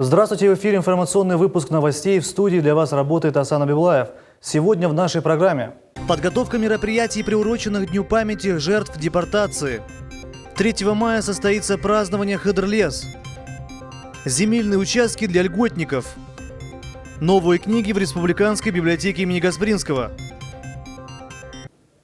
Здравствуйте, в эфире информационный выпуск новостей. В студии для вас работает Асан Абибулаев. Сегодня в нашей программе. Подготовка мероприятий, приуроченных к Дню памяти жертв депортации. 3 мая состоится празднование Хыдырлес. Земельные участки для льготников. Новые книги в Республиканской библиотеке имени Гаспринского.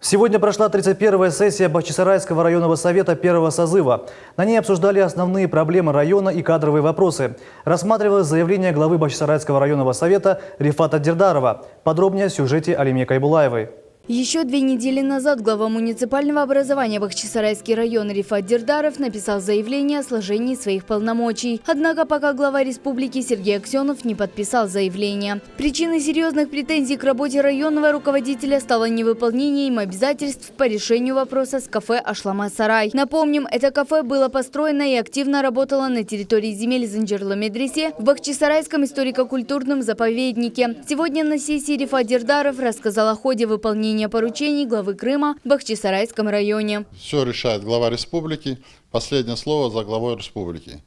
Сегодня прошла 31-я сессия Бахчисарайского районного совета первого созыва. На ней обсуждали основные проблемы района и кадровые вопросы. Рассматривалось заявление главы Бахчисарайского районного совета Рифата Дирдарова. Подробнее в сюжете Алиме Кайбулаевой. Еще 2 недели назад глава муниципального образования Бахчисарайский район Рифат Дирдаров написал заявление о сложении своих полномочий. Однако пока глава республики Сергей Аксенов не подписал заявление. Причиной серьезных претензий к работе районного руководителя стало невыполнение им обязательств по решению вопроса с кафе «Ашлама-Сарай». Напомним, это кафе было построено и активно работало на территории земель Занджерлы-Медресе в Бахчисарайском историко-культурном заповеднике. Сегодня на сессии Рифат Дирдаров рассказал о ходе выполнения поручений главы Крыма в Бахчисарайском районе. Все решает глава республики. Последнее слово за главой республики.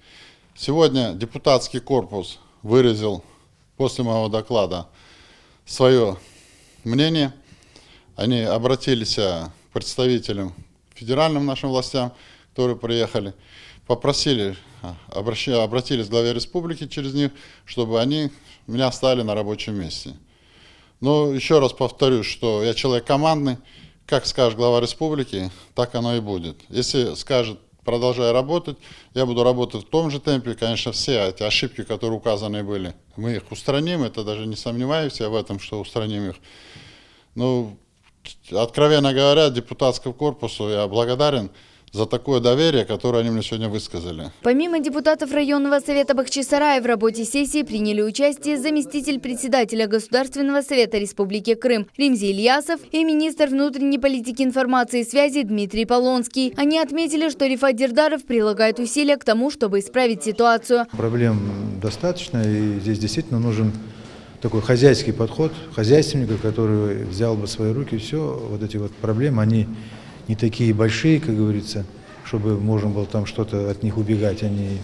Сегодня депутатский корпус выразил после моего доклада свое мнение. Они обратились к представителям федеральным нашим властям, которые приехали, обратились к главе республики через них, чтобы они меня оставили на рабочем месте. Но еще раз повторюсь, что я человек командный. Как скажет глава республики, так оно и будет. Если скажет, продолжай работать, я буду работать в том же темпе. Конечно, все эти ошибки, которые указаны были, мы их устраним. Это даже не сомневаюсь я в этом, что устраним их. Но, откровенно говоря, депутатскому корпусу я благодарен за такое доверие, которое они мне сегодня высказали. Помимо депутатов районного совета Бахчисарая в работе сессии приняли участие заместитель председателя Государственного совета Республики Крым Римзи Ильясов и министр внутренней политики, информации и связи Дмитрий Полонский. Они отметили, что Рифат Дирдаров прилагает усилия к тому, чтобы исправить ситуацию. Проблем достаточно, и здесь действительно нужен такой хозяйский подход хозяйственника, который взял бы в свои руки все. Вот эти вот проблемы, они не такие большие, как говорится, чтобы можно было там что-то от них убегать. Они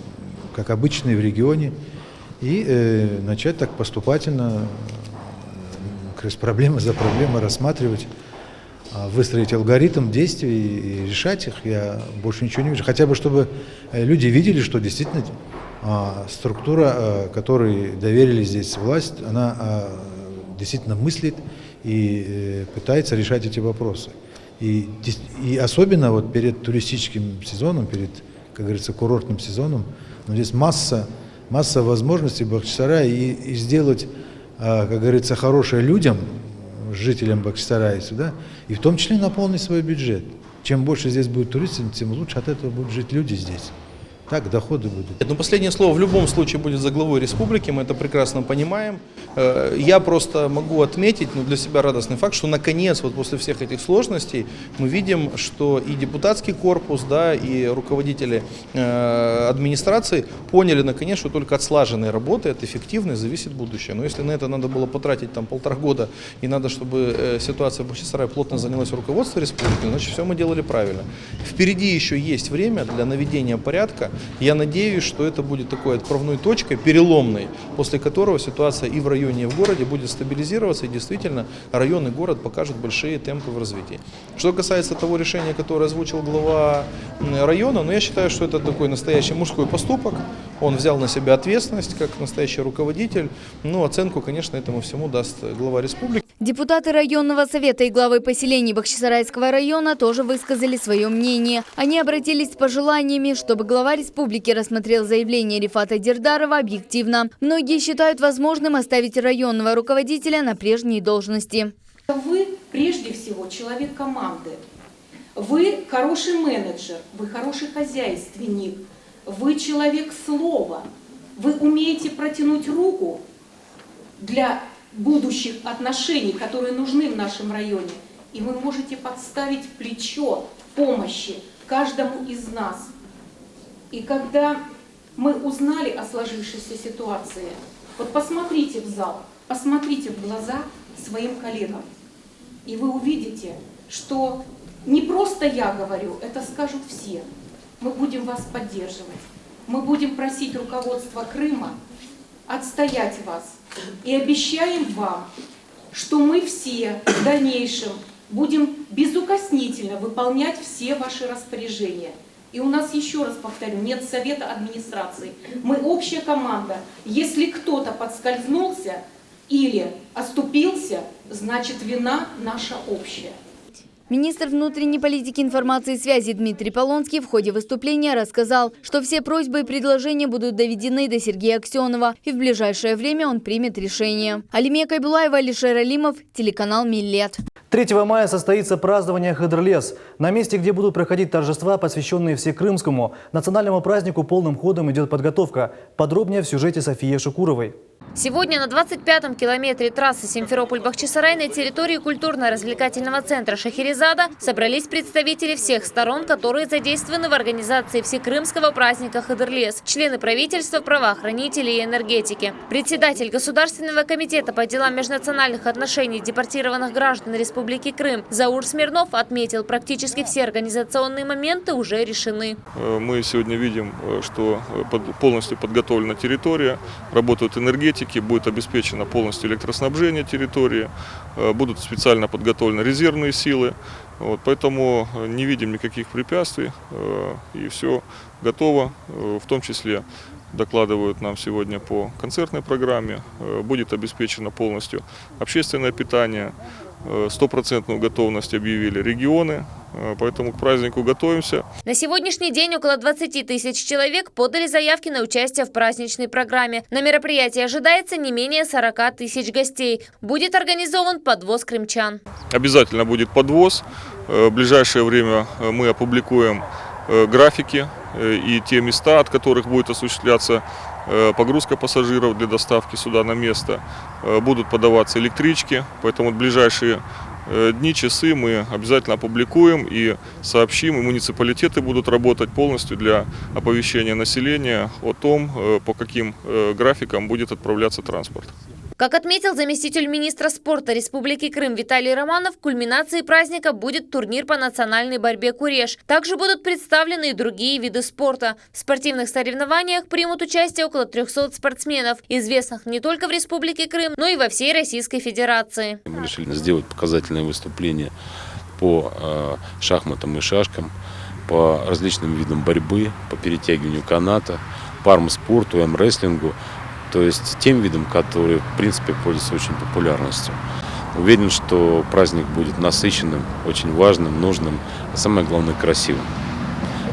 как обычные в регионе. И начать так поступательно, проблема за проблемой рассматривать, выстроить алгоритм действий и решать их. Я больше ничего не вижу. Хотя бы, чтобы люди видели, что действительно структура, которой доверили здесь власть, она действительно мыслит и пытается решать эти вопросы. И особенно вот перед туристическим сезоном, перед, как говорится, курортным сезоном, здесь масса возможностей в Бахчисарае и сделать, как говорится, хорошее людям, жителям Бахчисарая сюда, и в том числе наполнить свой бюджет. Чем больше здесь будет туристов, тем лучше от этого будут жить люди здесь. Так доходы будут. Но последнее слово в любом случае будет за главой республики, мы это прекрасно понимаем. Я просто могу отметить, для себя радостный факт, что наконец, вот после всех этих сложностей, мы видим, что и депутатский корпус, да, и руководители администрации поняли наконец, что только от слаженной работы, от эффективной зависит будущее. Но если на это надо было потратить там 1,5 года, и надо, чтобы ситуация в Бахчисарае плотно занялось руководство республики, значит, все мы делали правильно. Впереди еще есть время для наведения порядка. Я надеюсь, что это будет такой отправной точкой, переломной, после которого ситуация и в районе, и в городе будет стабилизироваться, и действительно район и город покажут большие темпы в развитии. Что касается того решения, которое озвучил глава района, я считаю, что это такой настоящий мужской поступок. Он взял на себя ответственность как настоящий руководитель. Оценку, конечно, этому всему даст глава республики. Депутаты районного совета и главы поселений Бахчисарайского района тоже высказали свое мнение. Они обратились с пожеланиями, чтобы глава республики рассмотрел заявление Рифата Дирдарова объективно. Многие считают возможным оставить районного руководителя на прежней должности. Вы прежде всего человек команды. Вы хороший менеджер, вы хороший хозяйственник, вы человек слова. Вы умеете протянуть руку для будущих отношений, которые нужны в нашем районе. И вы можете подставить плечо помощи каждому из нас. И когда мы узнали о сложившейся ситуации, вот посмотрите в зал, посмотрите в глаза своим коллегам, и вы увидите, что не просто я говорю, это скажут все. Мы будем вас поддерживать. Мы будем просить руководство Крыма отстоять вас. И обещаем вам, что мы все в дальнейшем будем безукоснительно выполнять все ваши распоряжения. И у нас, еще раз повторю, нет совета администрации. Мы общая команда. Если кто-то подскользнулся или оступился, значит вина наша общая. Министр внутренней политики, информации и связи Дмитрий Полонский в ходе выступления рассказал, что все просьбы и предложения будут доведены до Сергея Аксенова, и в ближайшее время он примет решение. Алимия Кайбулаева, Алишер Алимов, телеканал Миллет. 3 мая состоится празднование Хыдырлес. На месте, где будут проходить торжества, посвященные всекрымскому национальному празднику, полным ходом идет подготовка. Подробнее в сюжете Софии Шукуровой. Сегодня на 25-м километре трассы Симферополь-Бахчисарай на территории культурно-развлекательного центра Шахерезада собрались представители всех сторон, которые задействованы в организации всекрымского праздника Хыдырлес, члены правительства, правоохранители и энергетики. Председатель Государственного комитета по делам межнациональных отношений депортированных граждан Республики Крым Заур Смирнов отметил, практически все организационные моменты уже решены. Мы сегодня видим, что полностью подготовлена территория, работают энергетики, будет обеспечено полностью электроснабжение территории, будут специально подготовлены резервные силы. Поэтому не видим никаких препятствий, и все готово. В том числе докладывают нам сегодня по концертной программе. Будет обеспечено полностью общественное питание. 100% готовность объявили регионы, поэтому к празднику готовимся. На сегодняшний день около 20 тысяч человек подали заявки на участие в праздничной программе. На мероприятии ожидается не менее 40 тысяч гостей. Будет организован подвоз крымчан. Обязательно будет подвоз. В ближайшее время мы опубликуем графики и те места, от которых будет осуществляться погрузка пассажиров для доставки сюда на место. Будут подаваться электрички, поэтому в ближайшие дни, часы мы обязательно опубликуем и сообщим, и муниципалитеты будут работать полностью для оповещения населения о том, по каким графикам будет отправляться транспорт. Как отметил заместитель министра спорта Республики Крым Виталий Романов, кульминацией праздника будет турнир по национальной борьбе «Куреш». Также будут представлены и другие виды спорта. В спортивных соревнованиях примут участие около 300 спортсменов, известных не только в Республике Крым, но и во всей Российской Федерации. Мы решили сделать показательное выступление по шахматам и шашкам, по различным видам борьбы, по перетягиванию каната, по армспорту, рестлингу. То есть тем видом, которые, в принципе, пользуются очень популярностью. Уверен, что праздник будет насыщенным, очень важным, нужным, а самое главное, красивым.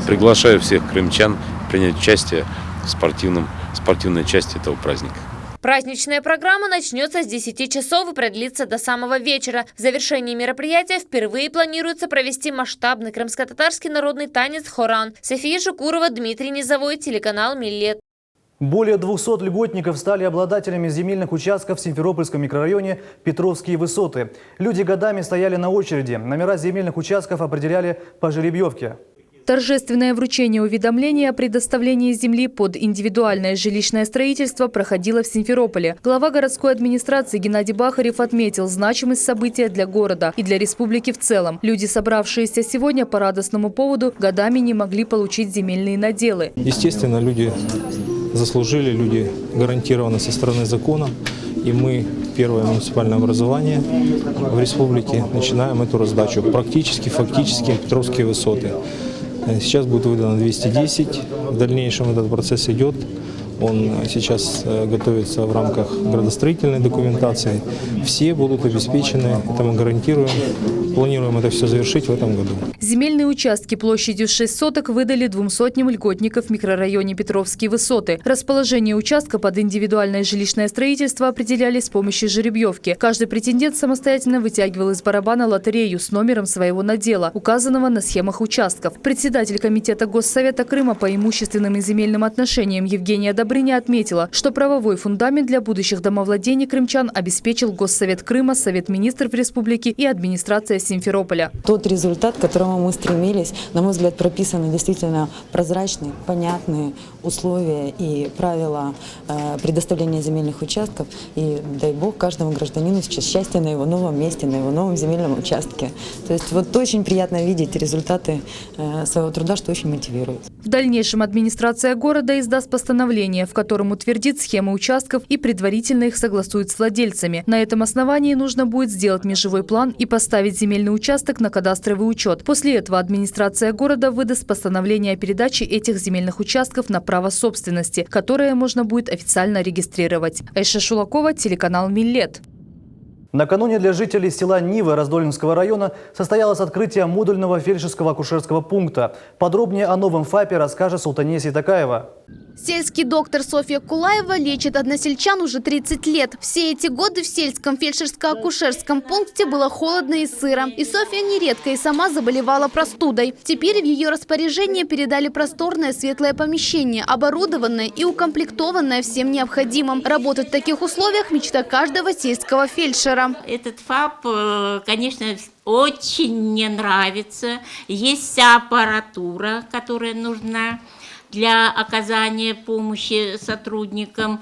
Приглашаю всех крымчан принять участие в спортивной части этого праздника. Праздничная программа начнется с 10 часов и продлится до самого вечера. В завершении мероприятия впервые планируется провести масштабный крымско-татарский народный танец «Хоран». София Шукурова, Дмитрий Низовой, телеканал Миллет. Более 200 льготников стали обладателями земельных участков в Симферопольском микрорайоне Петровские высоты. Люди годами стояли на очереди. Номера земельных участков определяли по жеребьевке. Торжественное вручение уведомления о предоставлении земли под индивидуальное жилищное строительство проходило в Симферополе. Глава городской администрации Геннадий Бахарев отметил значимость события для города и для республики в целом. Люди, собравшиеся сегодня по радостному поводу, годами не могли получить земельные наделы. Естественно, люди заслужили, люди гарантированы со стороны закона. И мы, первое муниципальное образование в республике, начинаем эту раздачу. Практически, фактически, Петровские высоты. Сейчас будет выдано 210. В дальнейшем этот процесс идет. Он сейчас готовится в рамках градостроительной документации. Все будут обеспечены, это мы гарантируем. Планируем это все завершить в этом году. Земельные участки площадью 6 соток выдали 200 льготников в микрорайоне Петровские высоты. Расположение участка под индивидуальное жилищное строительство определяли с помощью жеребьевки. Каждый претендент самостоятельно вытягивал из барабана лотерею с номером своего надела, указанного на схемах участков. Председатель комитета Госсовета Крыма по имущественным и земельным отношениям Евгения Добрыня отметила, что правовой фундамент для будущих домовладений крымчан обеспечил Госсовет Крыма, Совет министров республики и администрация Симферополя. Тот результат, к которому мы стремились, на мой взгляд, прописаны действительно прозрачные, понятные условия и правила предоставления земельных участков. И дай бог каждому гражданину сейчас счастья на его новом месте, на его новом земельном участке. То есть вот очень приятно видеть результаты своего труда, что очень мотивирует. В дальнейшем администрация города издаст постановление постановление, в котором утвердит схемы участков и предварительно их согласует с владельцами. На этом основании нужно будет сделать межевой план и поставить земельный участок на кадастровый учет. После этого администрация города выдаст постановление о передаче этих земельных участков на право собственности, которое можно будет официально регистрировать. Айша Шулакова, телеканал «Миллет». Накануне для жителей села Нивы Раздольнинского района состоялось открытие модульного фельдшерского акушерского пункта. Подробнее о новом ФАПе расскажет Султания Ситакаева. Сельский доктор Софья Кулаева лечит односельчан уже 30 лет. Все эти годы в сельском фельдшерско-акушерском пункте было холодно и сыро. И Софья нередко и сама заболевала простудой. Теперь в ее распоряжение передали просторное светлое помещение, оборудованное и укомплектованное всем необходимым. Работать в таких условиях – мечта каждого сельского фельдшера. Этот ФАП, конечно, очень мне нравится. Есть вся аппаратура, которая нужна для оказания помощи сотрудникам.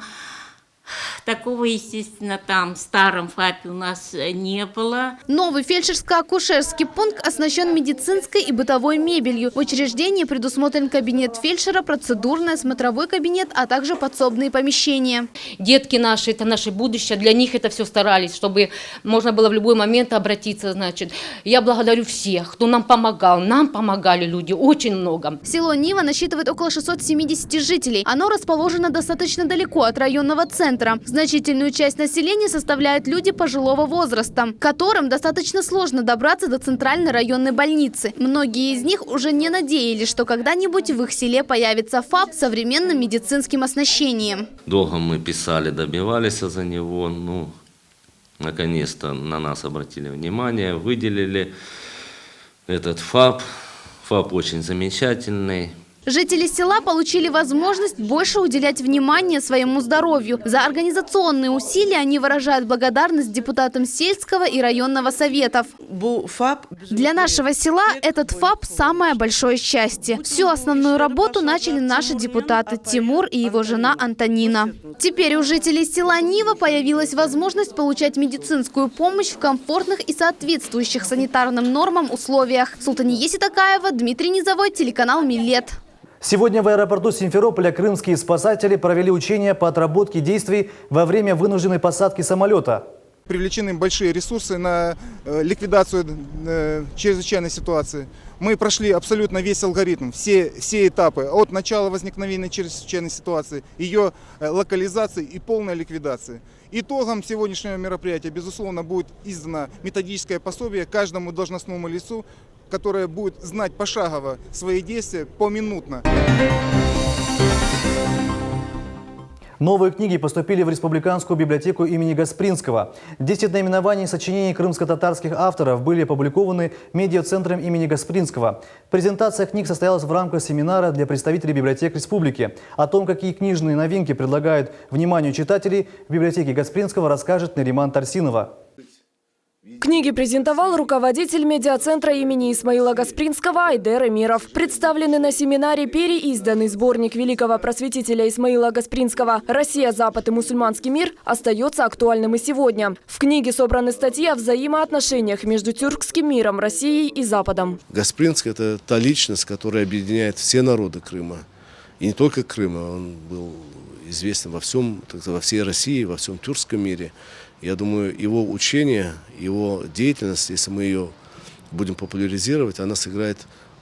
Такого, естественно, там в старом ФАПе у нас не было. Новый фельдшерско-акушерский пункт оснащен медицинской и бытовой мебелью. В учреждении предусмотрен кабинет фельдшера, процедурный, смотровой кабинет, а также подсобные помещения. Детки наши, это наше будущее, для них это все старались, чтобы можно было в любой момент обратиться. Значит, я благодарю всех, кто нам помогал. Нам помогали люди очень много. Село Нива насчитывает около 670 жителей. Оно расположено достаточно далеко от районного центра. Значительную часть населения составляют люди пожилого возраста, которым достаточно сложно добраться до центральной районной больницы. Многие из них уже не надеялись, что когда-нибудь в их селе появится ФАП с современным медицинским оснащением. Долго мы писали, добивались за него. Наконец-то на нас обратили внимание, выделили этот ФАП. ФАП очень замечательный. Жители села получили возможность больше уделять внимание своему здоровью. За организационные усилия они выражают благодарность депутатам сельского и районного советов. Для нашего села этот ФАП – самое большое счастье. Всю основную работу начали наши депутаты Тимур и его жена Антонина. Теперь у жителей села Нива появилась возможность получать медицинскую помощь в комфортных и соответствующих санитарным нормам условиях. Султания Ситакаева, Дмитрий Низовой, телеканал «Миллет». Сегодня в аэропорту Симферополя крымские спасатели провели учения по отработке действий во время вынужденной посадки самолета. Привлечены большие ресурсы на ликвидацию чрезвычайной ситуации. Мы прошли абсолютно весь алгоритм, все этапы от начала возникновения чрезвычайной ситуации, ее локализации и полной ликвидации. Итогом сегодняшнего мероприятия, безусловно, будет издано методическое пособие каждому должностному лицу, которое будет знать пошагово свои действия поминутно. Новые книги поступили в Республиканскую библиотеку имени Гаспринского. 10 наименований сочинений крымско-татарских авторов были опубликованы медиацентром имени Гаспринского. Презентация книг состоялась в рамках семинара для представителей библиотек республики. О том, какие книжные новинки предлагают вниманию читателей, в библиотеке Гаспринского расскажет Нариман Тарсинова. Книги презентовал руководитель медиацентра имени Исмаила Гаспринского Айдер Эмиров. Представлены на семинаре переизданный сборник великого просветителя Исмаила Гаспринского «Россия, Запад и мусульманский мир» остается актуальным и сегодня. В книге собраны статьи о взаимоотношениях между тюркским миром, Россией и Западом. Гаспринский – это та личность, которая объединяет все народы Крыма. И не только Крыма, он был известен во всей России, во всем тюркском мире. Я думаю, его учение, его деятельность, если мы ее будем популяризировать, она сыграет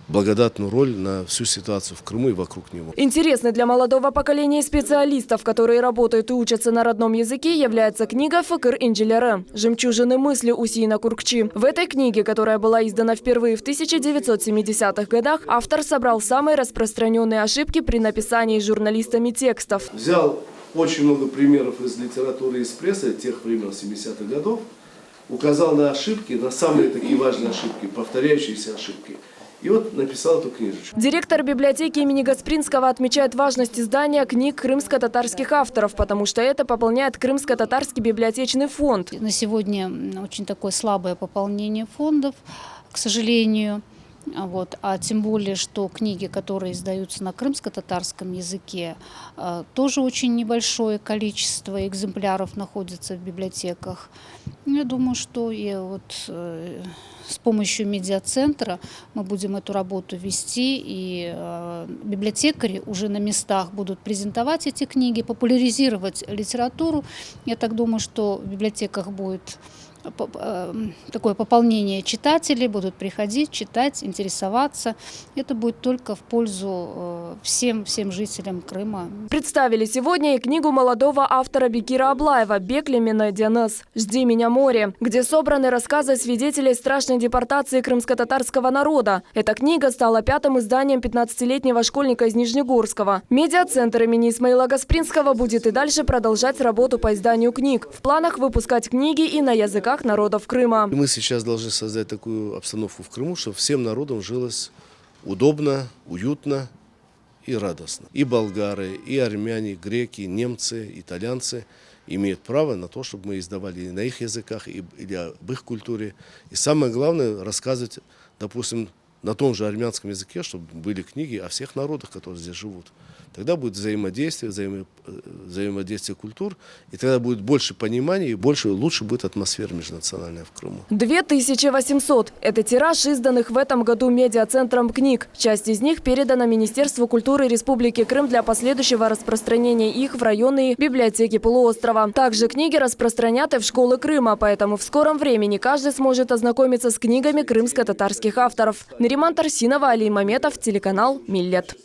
благодатную роль на всю ситуацию в Крыму и вокруг него. Интересной для молодого поколения специалистов, которые работают и учатся на родном языке, является книга «Факыр Инджеляры. Жемчужины мысли Усейна Куркчи». В этой книге, которая была издана впервые в 1970-х годах, автор собрал самые распространенные ошибки при написании журналистами текстов. Взял очень много примеров из литературы и из прессы тех времен 70-х годов, указал на ошибки, на самые такие важные ошибки, повторяющиеся ошибки. И вот написал эту книжечку. Директор библиотеки имени Гаспринского отмечает важность издания книг крымско-татарских авторов, потому что это пополняет Крымско-татарский библиотечный фонд. На сегодня очень такое слабое пополнение фондов, к сожалению. Вот. А тем более, что книги, которые издаются на крымско-татарском языке, тоже очень небольшое количество экземпляров находится в библиотеках. Я думаю, что и вот с помощью медиацентра мы будем эту работу вести, и библиотекари уже на местах будут презентовать эти книги, популяризировать литературу. Я так думаю, что в библиотеках будет такое пополнение читателей, будут приходить, читать, интересоваться. Это будет только в пользу всем жителям Крыма. Представили сегодня и книгу молодого автора Бекира Аблаева «Беклемина Денес. Жди меня, море», где собраны рассказы свидетелей страшной депортации крымско-татарского народа. Эта книга стала 5-м изданием 15-летнего школьника из Нижнегорского. Медиацентр имени Исмаила Гаспринского будет и дальше продолжать работу по изданию книг. В планах выпускать книги и на языках народов Крыма. Мы сейчас должны создать такую обстановку в Крыму, чтобы всем народам жилось удобно, уютно и радостно. И болгары, и армяне, греки, немцы, итальянцы имеют право на то, чтобы мы издавали на их языках или об их культуре. И самое главное, рассказывать, допустим, на том же армянском языке, чтобы были книги о всех народах, которые здесь живут. Тогда будет взаимодействие культур, и тогда будет больше понимания и лучше будет атмосфера межнациональная в Крыму. 2800 – это тираж изданных в этом году медиацентром книг. Часть из них передана Министерству культуры Республики Крым для последующего распространения их в районные библиотеки полуострова. Также книги распространят и в школы Крыма, поэтому в скором времени каждый сможет ознакомиться с книгами крымско-татарских авторов. Нариман Тарсинова, Алий Маметов, телеканал «Миллет».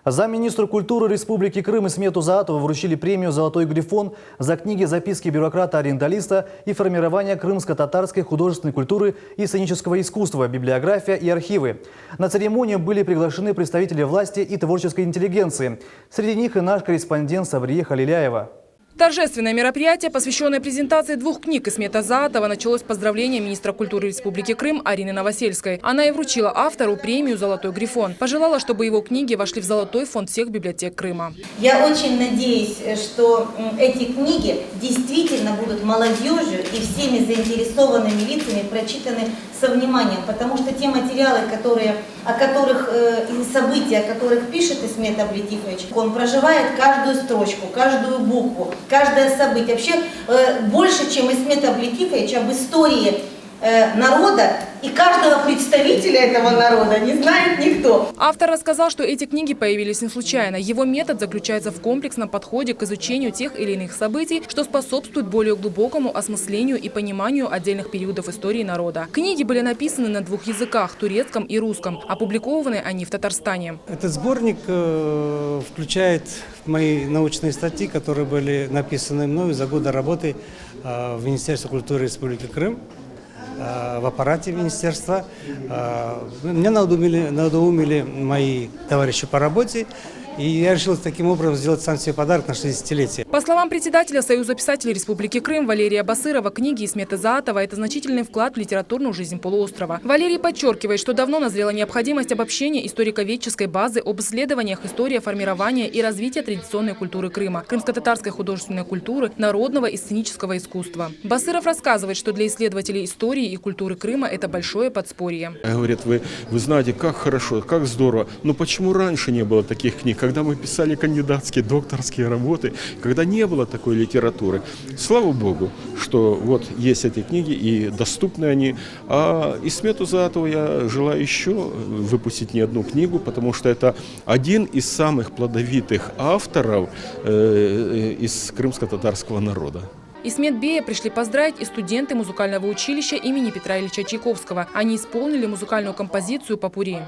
Замминистру культуры Республики Крым Исмету Заатову вручили премию «Золотой грифон» за книги «Записки бюрократа-ориенталиста» и «Формирование крымско-татарской художественной культуры и сценического искусства. Библиография и архивы». На церемонию были приглашены представители власти и творческой интеллигенции. Среди них и наш корреспондент Сабрия Халиляева. Торжественное мероприятие, посвященное презентации 2 книг Исмета Заатова, началось с поздравления министра культуры Республики Крым Арины Новосельской. Она и вручила автору премию «Золотой грифон». Пожелала, чтобы его книги вошли в золотой фонд всех библиотек Крыма. Я очень надеюсь, что эти книги действительно будут молодежью и всеми заинтересованными лицами прочитаны со вниманием, потому что те материалы, события, о которых пишет Исмет Аблетихович, он проживает каждую строчку, каждую букву, каждое событие. Вообще больше, чем Исмет Аблетихович, об истории народа и каждого представителя этого народа не знает никто. Автор рассказал, что эти книги появились не случайно. Его метод заключается в комплексном подходе к изучению тех или иных событий, что способствует более глубокому осмыслению и пониманию отдельных периодов истории народа. Книги были написаны на 2 языках – турецком и русском. Опубликованы они в Татарстане. Этот сборник включает мои научные статьи, которые были написаны мною за годы работы в Министерстве культуры Республики Крым, в аппарате министерства. Меня надоумили мои товарищи по работе, и я решил таким образом сделать сам себе подарок на 60-летие. По словам председателя Союза писателей Республики Крым Валерия Басырова, книги Исмета Заатова – это значительный вклад в литературную жизнь полуострова. Валерий подчеркивает, что давно назрела необходимость обобщения историко-ведческой базы об исследованиях истории формирования и развития традиционной культуры Крыма, крымско-татарской художественной культуры, народного и сценического искусства. Басыров рассказывает, что для исследователей истории и культуры Крыма это большое подспорье. Говорят, вы знаете, как хорошо, как здорово, но почему раньше не было таких книг? Когда мы писали кандидатские, докторские работы, когда не было такой литературы. Слава Богу, что вот есть эти книги и доступны они. А Исмету Заатову я желаю еще выпустить не одну книгу, потому что это один из самых плодовитых авторов из крымско-татарского народа. Исмет Бея пришли поздравить и студенты музыкального училища имени Петра Ильича Чайковского. Они исполнили музыкальную композицию «Попурри».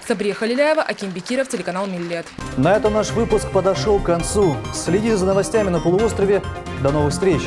Сабрия Халиляева, Аким Бекиров, телеканал «Миллет». На этом наш выпуск подошел к концу. Следите за новостями на полуострове. До новых встреч!